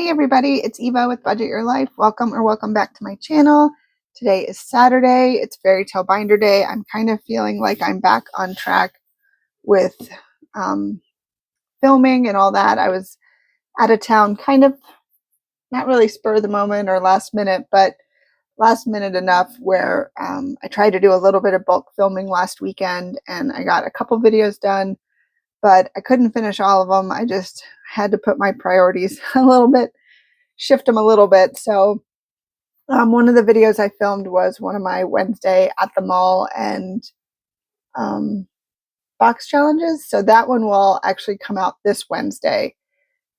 Hey everybody, it's Eva with Budget Your Life. Welcome back to my channel. Today is Saturday. It's Fairy Tale Binder Day. I'm kind of feeling like I'm back on track with filming and all that. I was out of town, kind of not really spur of the moment or last minute, but last minute enough where I tried to do a little bit of bulk filming last weekend and I got a couple videos done, but I couldn't finish all of them. I just had to put my priorities a little bit, shift them a little bit. So one of the videos I filmed was one of my Wednesday at the mall and box challenges. So that one will actually come out this Wednesday.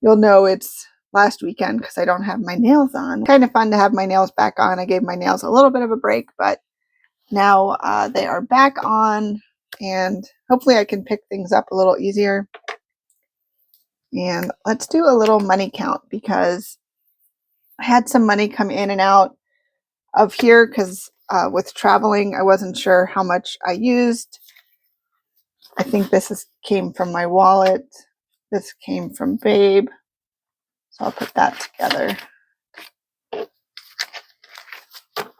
You'll know it's last weekend because I don't have my nails on. Kind of fun to have my nails back on. I gave my nails a little bit of a break, but now they are back on and hopefully I can pick things up a little easier. And let's do a little money count because I had some money come in and out of here because with traveling, I wasn't sure how much I used. I think this came from my wallet. This came from Babe. So I'll put that together.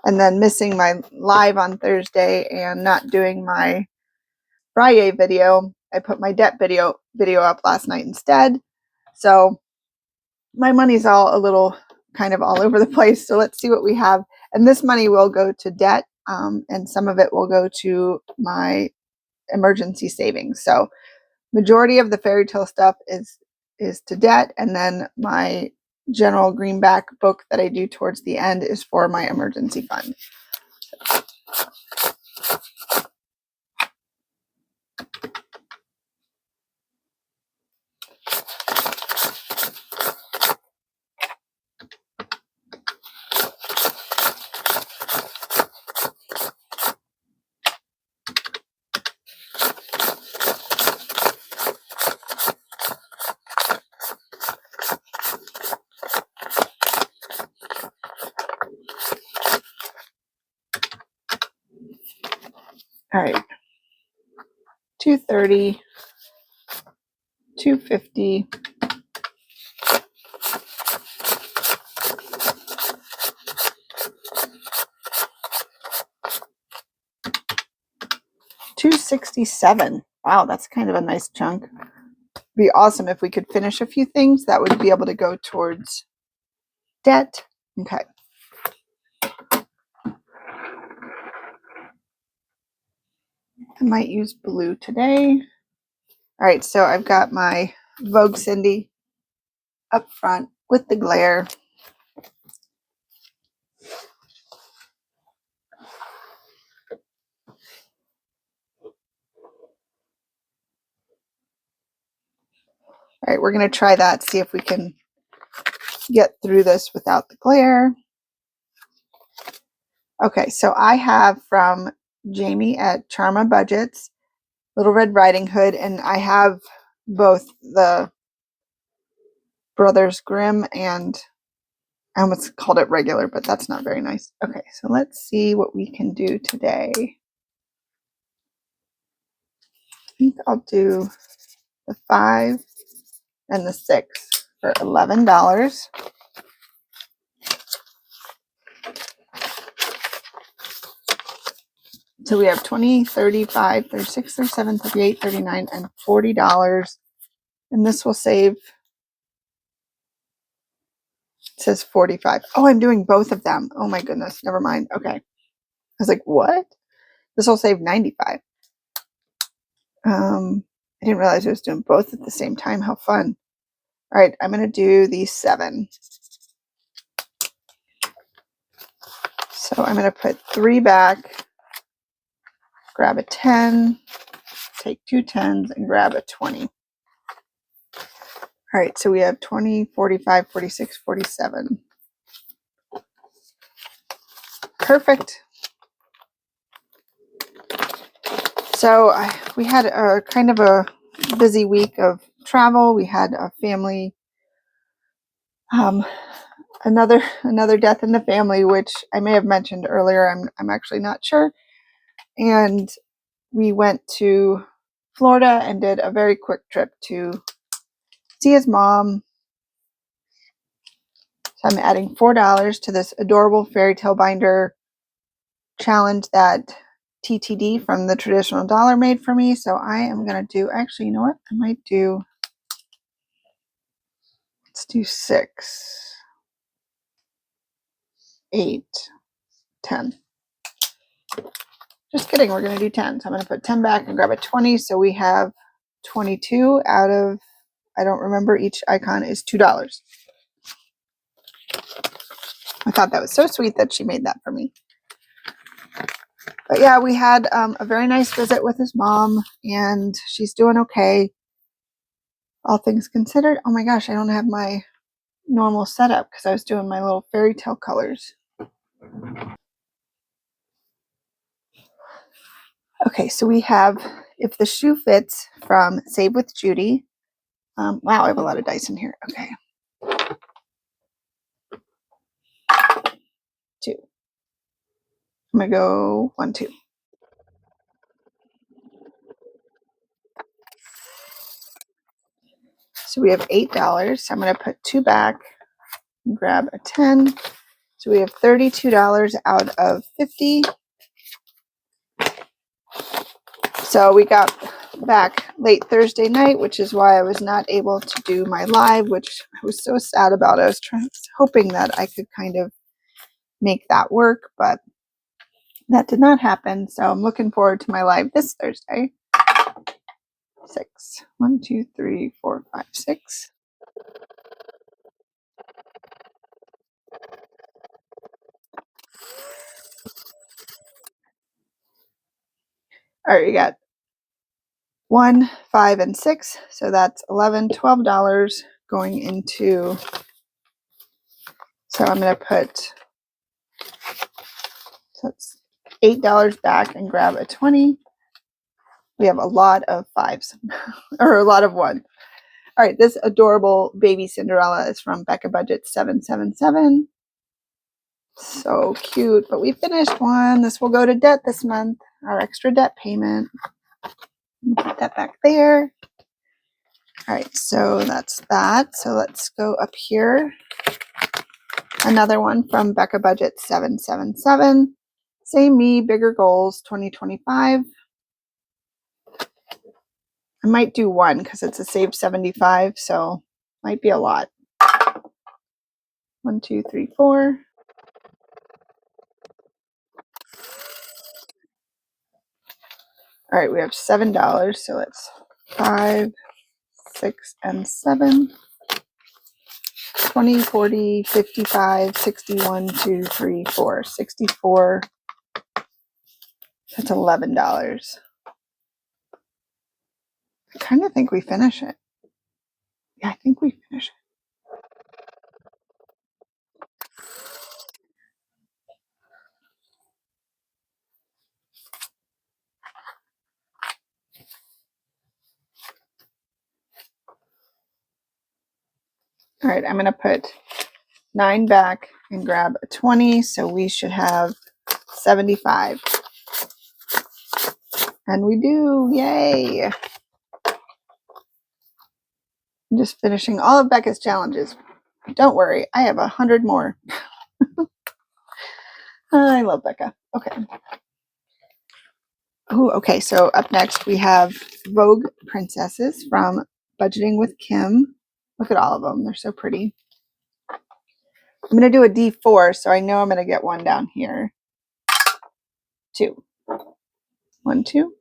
And then missing my live on Thursday and not doing my Friday video, I put my debt video up last night instead. So my money's all a little kind of all over the place. So let's see what we have. And this money will go to debt, and some of it will go to my emergency savings. So majority of the fairy tale stuff is to debt, and then my general Greenback book that I do towards the end is for my emergency fund. All right, 230, 250, 267. Wow, that's kind of a nice chunk. Be awesome if we could finish a few things that would be able to go towards debt. Okay. I might use blue today. All right, so I've got my Vogue Cindy up front with the glare. All right, we're going to try that, see if we can get through this without the glare. Okay, so I have from Jamie at Charma Budgets, Little Red Riding Hood, and I have both the Brothers Grimm and I almost called it regular, but that's not very nice. Okay, so let's see what we can do today. I think I'll do the 5 and the 6 for $11. So we have 20, 35, 36, 37, 38, 39, and $40. And this will save, it says 45. Oh, I'm doing both of them. Oh my goodness, never mind. Okay. I was like, what? This will save 95. I didn't realize I was doing both at the same time. How fun. All right, I'm going to do these 7. So I'm going to put 3 back, grab a 10, take 2 10s, and grab a 20. All right, so we have 20, 45, 46, 47. Perfect. So we had a kind of a busy week of travel. We had a family, another death in the family, which I may have mentioned earlier. I'm actually not sure. And we went to Florida and did a very quick trip to see his mom. So I'm adding $4 to this adorable fairy tale binder challenge that TTD from the Traditional Dollar made for me. So I am going to do, actually, you know what? I might do, let's do 6, 8, 10. Just kidding, we're going to do 10. So I'm going to put 10 back and grab a 20. So we have 22 out of, I don't remember, each icon is $2. I thought that was so sweet that she made that for me. But yeah, we had a very nice visit with his mom, and she's doing okay, all things considered. Oh my gosh, I don't have my normal setup because I was doing my little fairy tale colors. Okay, so we have If the Shoe Fits from Save with Judy. Wow, I have a lot of dice in here. Okay. 2. I'm going to go 1, 2. So we have $8. So I'm going to put 2 back and grab a 10. So we have $32 out of 50. So we got back late Thursday night, which is why I was not able to do my live, which I was so sad about. I was hoping that I could kind of make that work, but that did not happen. So I'm looking forward to my live this Thursday. 6. 1, 2, 3, 4, 5, 6. All right, we got 1, 5, and 6. So that's $11, $12 going into. So I'm going to put, so that's $8 back and grab a 20. We have a lot of 5s or a lot of 1. All right, this adorable baby Cinderella is from Becca Budget 777. So cute, but we finished one. This will go to debt this month, our extra debt payment. Put that back there. All right, so that's that. So let's go up here. Another one from Becca Budget 777. Same me, bigger goals 2025. I might do 1 because it's a save 75, so might be a lot. 1, 2, 3, 4. All right, we have $7, so it's 5, 6, and 7. 20, 40, 55, 61, 2, 3, 4. 64. That's $11. I kind of think we finish it. Yeah, I think we finish it. All right, I'm going to put 9 back and grab a 20, so we should have 75. And we do, yay! I'm just finishing all of Becca's challenges. Don't worry, I have 100 more. I love Becca. Okay. Oh, okay, so up next we have Vogue Princesses from Budgeting with Kim. Look at all of them, they're so pretty. I'm going to do a D4, so I know I'm going to get 1 down here. 2. 1, 2.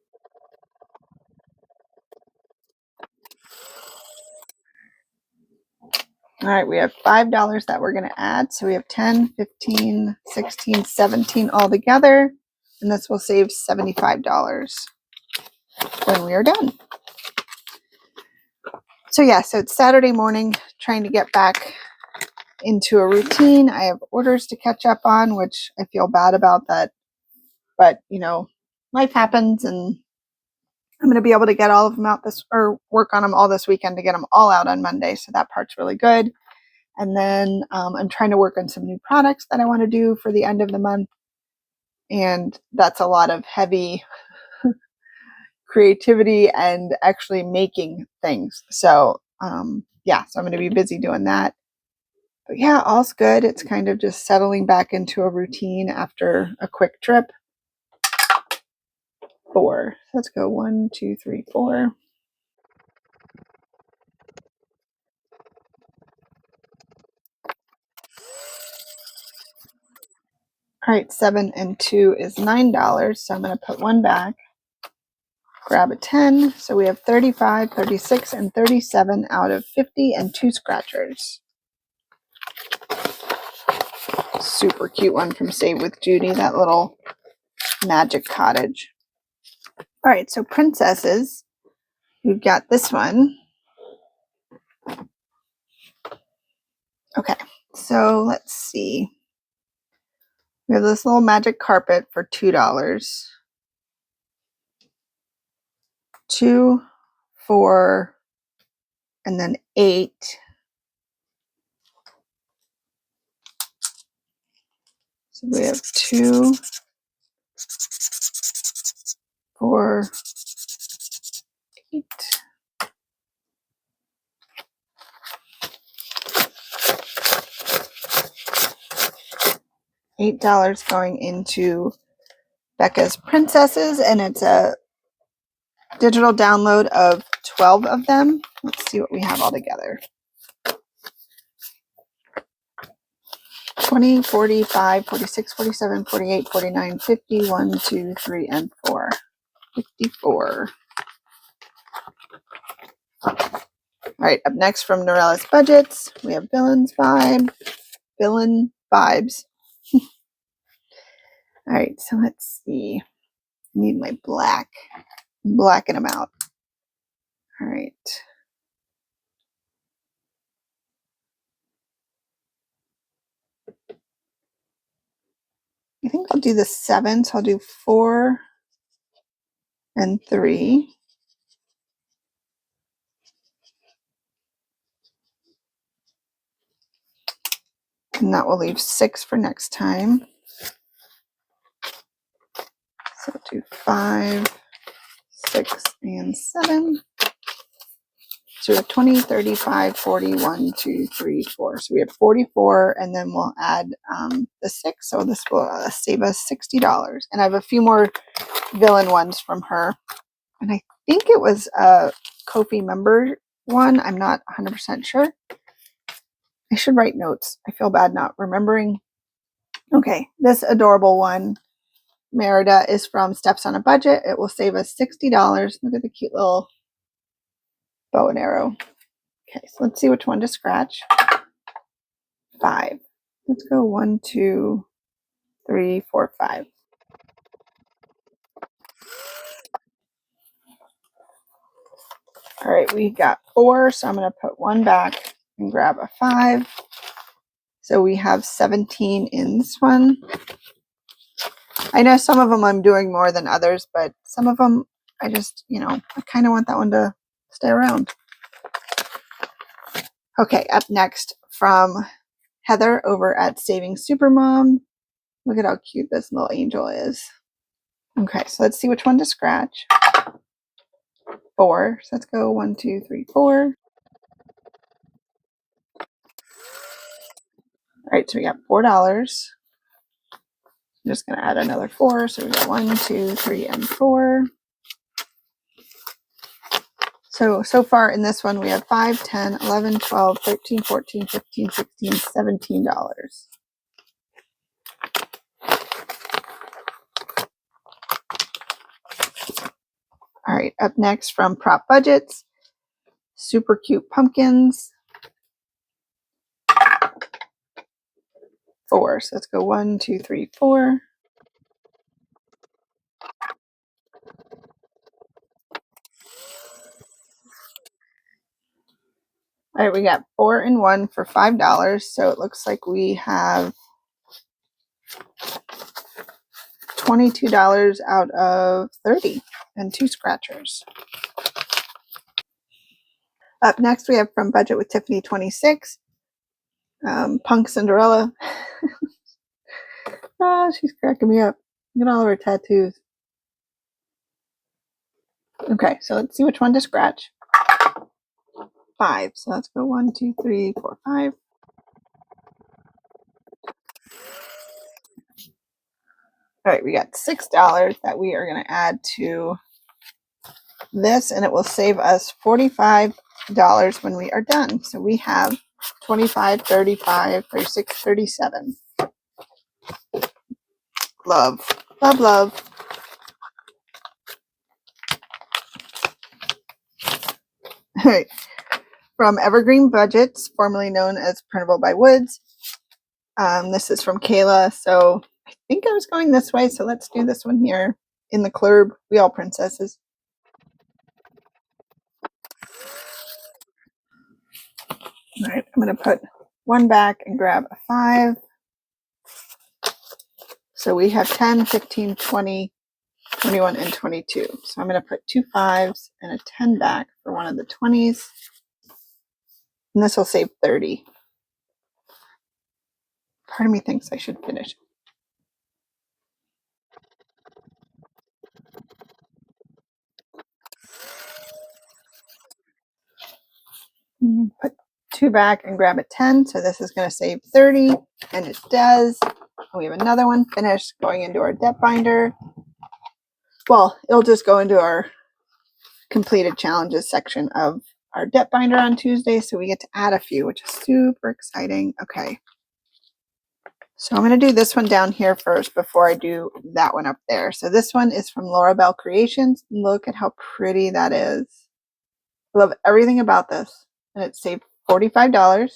All right, we have $5 that we're going to add. So we have 10, 15, 16, 17 all together. And this will save $75 when we are done. So yeah, so it's Saturday morning, trying to get back into a routine. I have orders to catch up on, which I feel bad about that. But, you know, life happens, and I'm going to be able to get all of them out or work on them all this weekend to get them all out on Monday. So that part's really good. And then I'm trying to work on some new products that I want to do for the end of the month. And that's a lot of heavy creativity and actually making things. So yeah, so I'm going to be busy doing that. But yeah, all's good. It's kind of just settling back into a routine after a quick trip. 4. Let's go 1, 2, 3, 4. All right, 7 and 2 is $9. So I'm going to put 1 back. Grab a 10. So we have 35, 36, and 37 out of 50 and 2 scratchers. Super cute one from Save with Judy, that little magic cottage. All right, so princesses. We've got this one. Okay, so let's see. We have this little magic carpet for $2. 2, 4, and then 8. So we have 2, 4, 8. $8 going into Becca's Princesses, and it's a digital download of 12 of them. Let's see what we have all together. 20, 45, 46, 47, 48, 49, 50, 1, 2, 3, and 4. 54. All right, up next from Norella's Budgets, we have Villain Vibes. All right, so let's see. I need my black. Blacken them out. All right. I think I'll do the 7, so I'll do 4 and 3. And that will leave 6 for next time. So I'll do 5, 6, and 7. So we have 20, 35, 40, 1, 2, 3, 4. So we have 44, and then we'll add the 6. So this will save us $60. And I have a few more villain ones from her. And I think it was a Ko-fi member one. I'm not 100% sure. I should write notes. I feel bad not remembering. Okay, this adorable one, Merida, is from Steps on a Budget. It will save us $60. Look at the cute little bow and arrow. Okay, so let's see which one to scratch. 5. Let's go 1, 2, 3, 4, 5. All right, we got 4, so I'm going to put 1 back and grab a 5. So we have 17 in this one. I know some of them I'm doing more than others, but some of them I just, I kind of want that one to stay around. Okay, up next from Heather over at Saving Supermom. Look at how cute this little angel is. Okay, so let's see which one to scratch. 4. So let's go 1, 2, 3, 4. All right, so we got $4. I'm just going to add another 4. So we got 1, 2, 3, and 4. So far in this one, we have 5, 10, 11, 12, 13, 14, 15, 16, $17. All right, up next from Prop Budgets, super cute pumpkins. 4. So let's go 1, 2, 3, 4. All right, we got 4 and 1 for $5. So it looks like we have $22 out of 30 and 2 scratchers. Up next, we have from Budget with Tiffany 26, Punk Cinderella. Oh, she's cracking me up. Look at all of her tattoos. Okay, so let's see which one to scratch. 5. So let's go 1, 2, 3, 4, 5. All right, we got $6 that we are going to add to this, and it will save us $45 when we are done. So we have 25, 35, 36, 37. Love, love, love. All right, from Evergreen Budgets, formerly known as Printable by Woods. This is from Kayla, so I think I was going this way, so let's do this one here in the club. We all princesses. All right, I'm going to put one back and grab a 5. So we have 10, 15, 20, 21, and 22. So I'm going to put 2 5s and a 10 back for one of the 20s. And this will save 30. Part of me thinks I should finish. Put 2 back and grab a 10. So this is going to save 30. And it does. We have another one finished going into our debt binder. Well, it'll just go into our completed challenges section of our debt binder on Tuesday. So we get to add a few, which is super exciting. Okay. So I'm going to do this one down here first before I do that one up there. So this one is from Laura Bell Creations. Look at how pretty that is. I love everything about this. And it saved $45.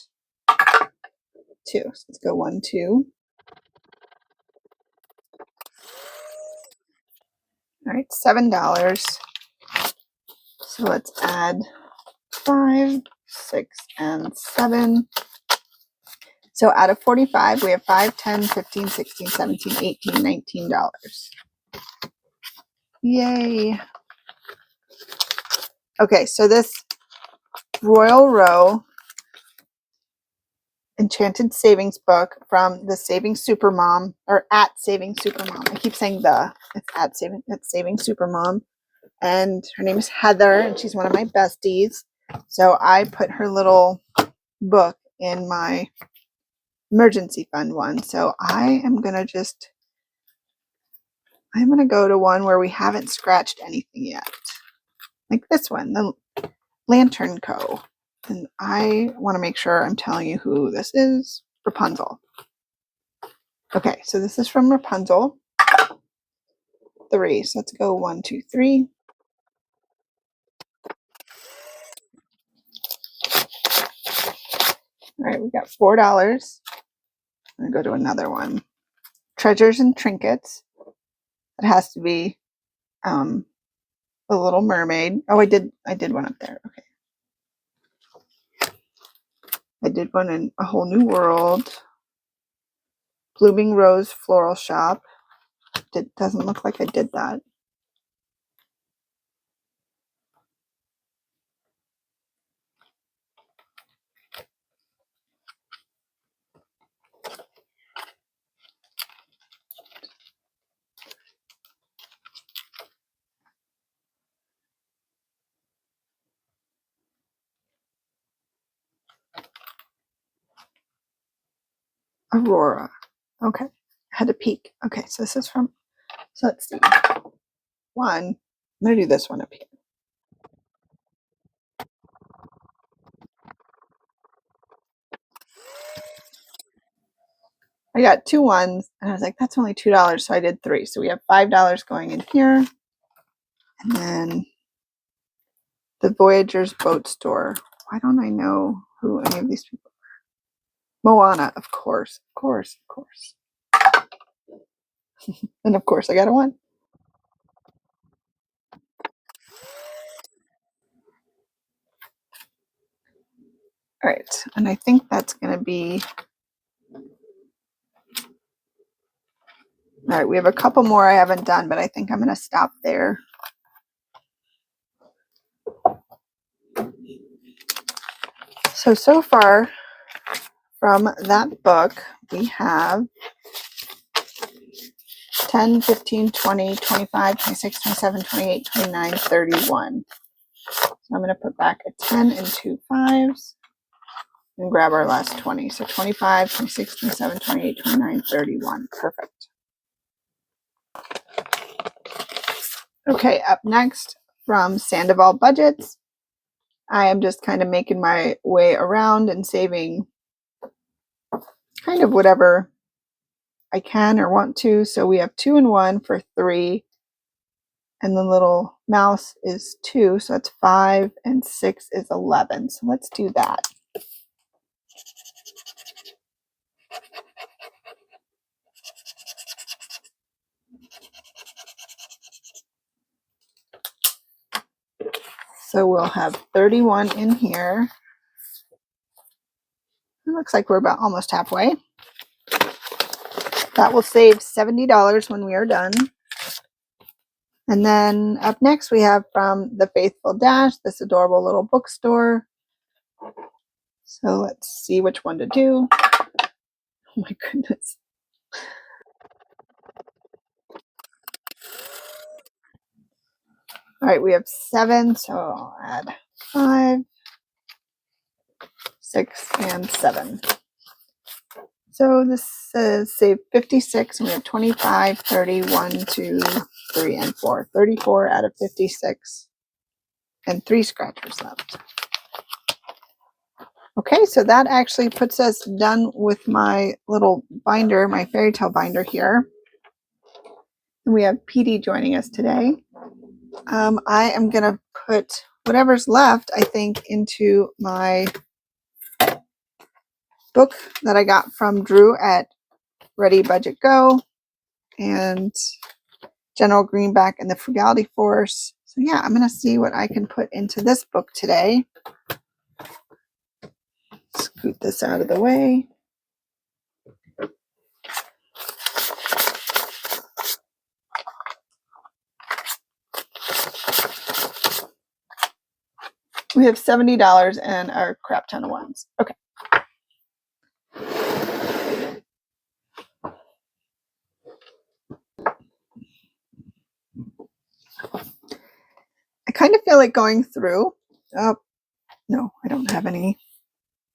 2. So let's go 1, 2. All right, $7. So let's add 5, 6, and 7. So out of 45, we have 5, 10, 15, 16, 17, 18, $19. Yay. Okay, so this Royal Row Enchanted Savings book from the Saving Supermom, or at Saving Supermom. I keep saying it's Saving Supermom. And her name is Heather, and she's one of my besties. So I put her little book in my emergency fund one. So I'm going to go to one where we haven't scratched anything yet. Like this one, the Lantern Co. And I want to make sure I'm telling you who this is. Rapunzel. Okay, so this is from Rapunzel. 3. So let's go 1, 2, 3. All right, we got $4. I'm gonna go to another one. Treasures and Trinkets. It has to be The Little Mermaid. Oh, I did one up there. Okay. I did one in A Whole New World. Blooming Rose Floral Shop. It doesn't look like I did that. Aurora. Okay. I had to peek. Okay, so this is from, so let's see. 1. I'm going to do this one up here. I got 2 1s, and I was like, that's only $2, so I did 3. So we have $5 going in here. And then the Voyager's Boat Store. Why don't I know who any of these people are? Moana, of course, of course, of course. And of course, I got a 1. All right, and I think that's going to be. All right, we have a couple more I haven't done, but I think I'm going to stop there. So far from that book, we have 10, 15, 20, 25, 26, 27, 28, 29, 31. So I'm going to put back a 10 and 2 5s and grab our last 20. So 25, 26, 27, 28, 29, 31. Perfect. Okay, up next from Sandoval Budgets, I am just kind of making my way around and saving kind of whatever I can or want to. So we have 2 and 1 for 3, and the little mouse is 2, so that's 5, and 6 is 11. So let's do that. So we'll have 31 in here. It looks like we're about almost halfway. That will save $70 when we are done. And then up next we have from the Faithful Dash, this adorable little bookstore. So let's see which one to do. Oh my goodness. All right, we have 7, so I'll add 5, 6, and 7. So this says save 56, and we have 25, 30, 1, 2, 3, and 4. 34 out of 56, and 3 scratchers left. Okay, so that actually puts us done with my little binder, my fairy tale binder here. And we have PD joining us today. I am going to put whatever's left, I think, into my book that I got from Drew at Ready Budget Go and General Greenback and the Frugality Force. So yeah, I'm going to see what I can put into this book today. Scoot this out of the way. We have $70 and our crap ton of ones. Okay. I kind of feel like going through. Oh, no, I don't have anything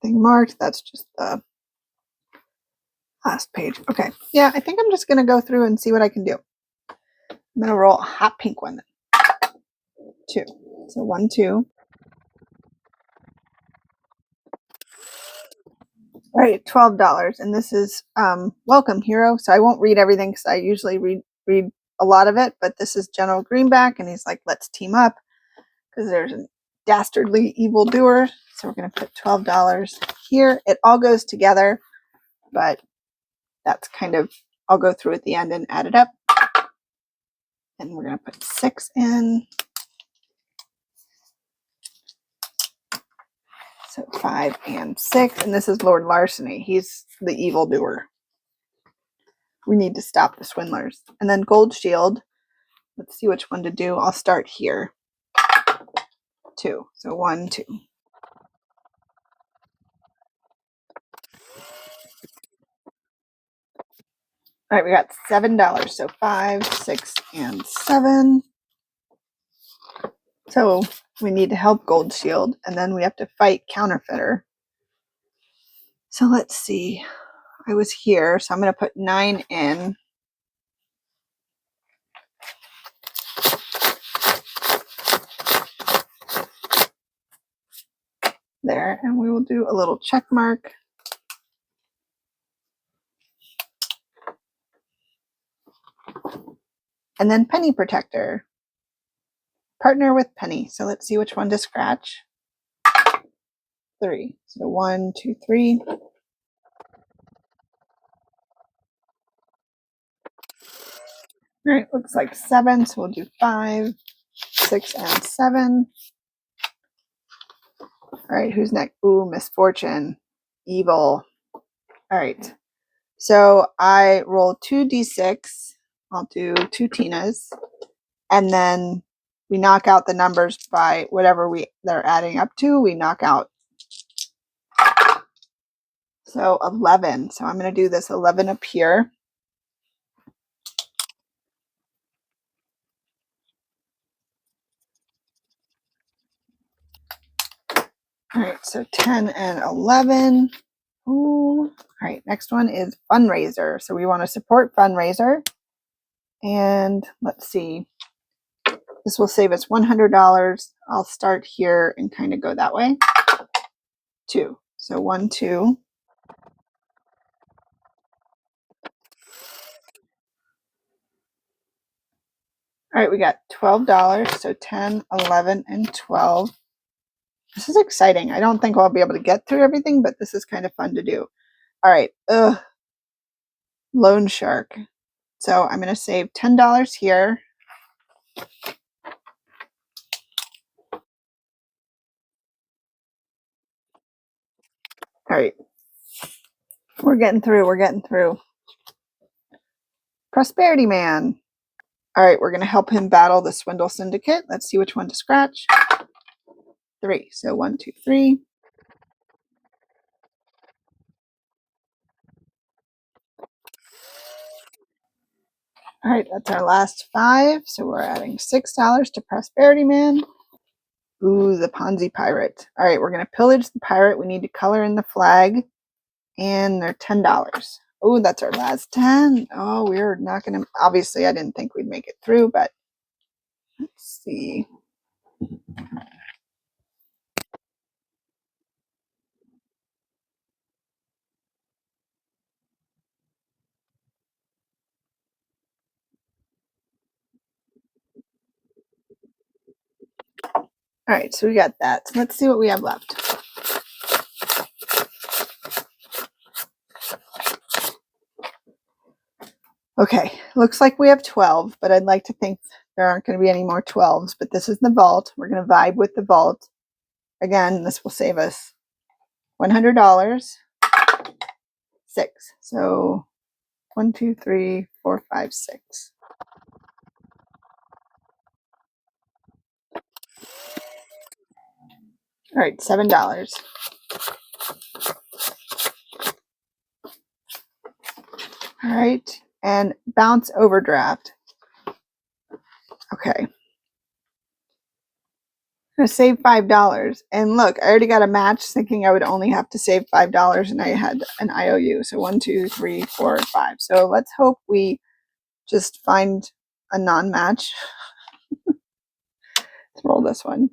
marked. That's just the last page. Okay. Yeah, I think I'm just going to go through and see what I can do. I'm going to roll a hot pink one. 2. So 1, 2. All right, $12. And this is Welcome Hero. So I won't read everything because I usually read a lot of it. But this is General Greenback. And he's like, let's team up because there's a dastardly evildoer. So we're going to put $12 here. It all goes together. But that's kind of, I'll go through at the end and add it up. And we're going to put 6 in. So 5 and 6. And this is Lord Larceny. He's the evildoer. We need to stop the swindlers. And then Gold Shield. Let's see which one to do. I'll start here. 2. So 1, 2. All right, we got $7. So 5, 6, and 7. So we need to help Gold Shield, and then we have to fight Counterfeiter. So let's see. I was here, so I'm going to put 9 in. There, and we will do a little check mark. And then Penny Protector. Partner with Penny. So let's see which one to scratch. 3. So 1, 2, 3. All right, looks like 7. So we'll do 5, 6, and 7. All right, who's next? Ooh, Misfortune. Evil. All right. So I roll 2d6. I'll do 2 Tinas. And then we knock out the numbers by whatever they're adding up to. We knock out. So 11. So I'm going to do this 11 up here. All right, so 10 and 11. Ooh. All right, next one is Fundraiser. So we want to support Fundraiser. And let's see. This will save us $100. I'll start here and kind of go that way. 2. So 1, 2. All right, we got $12. So 10, 11, and 12. This is exciting. I don't think I'll be able to get through everything, but this is kind of fun to do. All right. Loan shark. So I'm going to save $10 here. All right. We're getting through. We're getting through. Prosperity Man. All right. We're going to help him battle the Swindle Syndicate. Let's see which one to scratch. 3. So 1, 2, 3. All right. That's our last 5. So we're adding $6 to Prosperity Man. Ooh, the Ponzi Pirate. All right. We're going to pillage the pirate. We need to color in the flag. And they're $10. Oh, that's our last 10. Oh, we're not going to, obviously I didn't think we'd make it through, but let's see. All right, so we got that. So let's see what we have left. Okay, looks like we have 12, but I'd like to think there aren't going to be any more 12s, but this is the vault. We're going to vibe with the vault. Again, this will save us $100. 6. So 1, 2, 3, 4, 5, 6. All right, $7. All right, and bounce overdraft. Okay. I'm going to save $5. And look, I already got a match thinking I would only have to save $5 and I had an IOU. So 1, 2, 3, 4, 5. So let's hope we just find a non-match. Let's roll this one.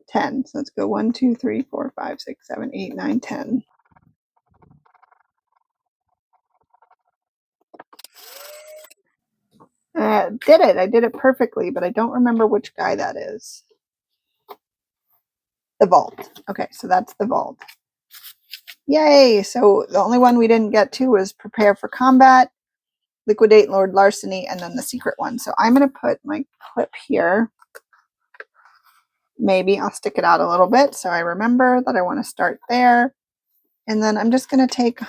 10. So let's go 1, 2, 3, 4, 5, 6, 7, 8, 9, 10. Did it. I did it perfectly, but I don't remember which guy that is. The vault. Okay, so that's the vault. Yay! So the only one we didn't get to was prepare for combat, liquidate Lord Larceny, and then the secret one. So I'm going to put my clip here. Maybe I'll stick it out a little bit so I remember that I want to start there. And then I'm just going to take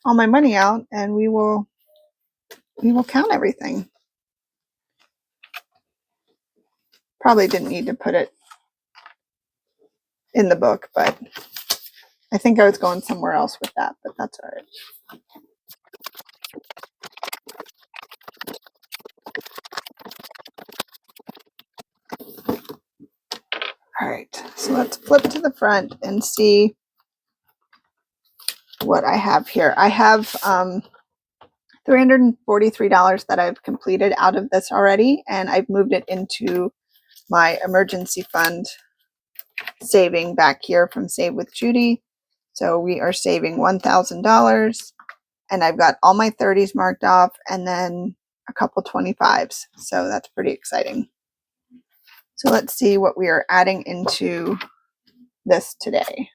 all my money out and we will count everything. Probably didn't need to put it in the book, but I think I was going somewhere else with that, but that's all right. All right, so let's flip to the front and see what I have here. I have $343 that I've completed out of this already, and I've moved it into my emergency fund saving back here from Save with Judy. So we are saving $1,000, and I've got all my 30s marked off and then a couple 25s. So that's pretty exciting. So let's see what we are adding into this today.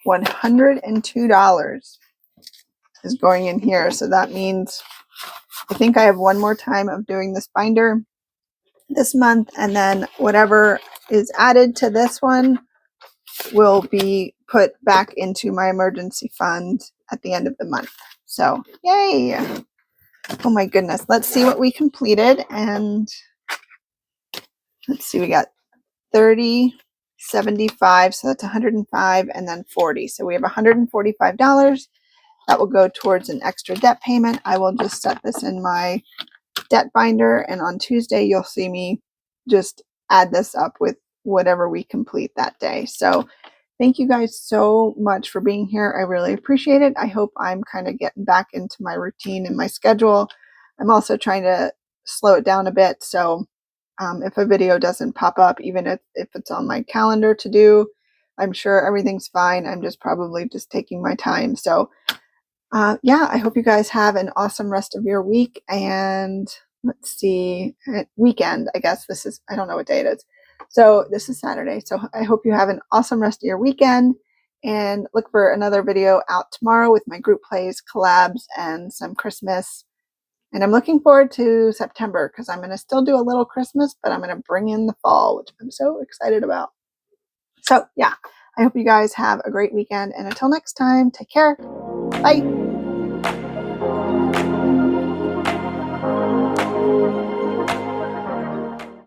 $102 is going in here. So that means I think I have one more time of doing this binder this month, and then whatever is added to this one will be put back into my emergency fund at the end of the month. So yay! Oh my goodness. Let's see what we completed, and let's see, we got 30 75, so that's 105, and then 40. So we have $145 that will go towards an extra debt payment. I will just set this in my debt binder, and on Tuesday you'll see me just add this up with whatever we complete that day. So thank you guys so much for being here. I really appreciate it. I hope I'm kind of getting back into my routine and my schedule. I'm also trying to slow it down a bit, so if a video doesn't pop up, even if it's on my calendar to do, I'm sure everything's fine. I'm just probably just taking my time. So yeah, I hope you guys have an awesome rest of your week, and let's see, weekend. I guess this is, I don't know what day it is. So this is Saturday. So I hope you have an awesome rest of your weekend, and look for another video out tomorrow with my group plays, collabs, and some Christmas. And I'm looking forward to September because I'm going to still do a little Christmas, but I'm going to bring in the fall, which I'm so excited about. So yeah, I hope you guys have a great weekend, and until next time, take care. Bye.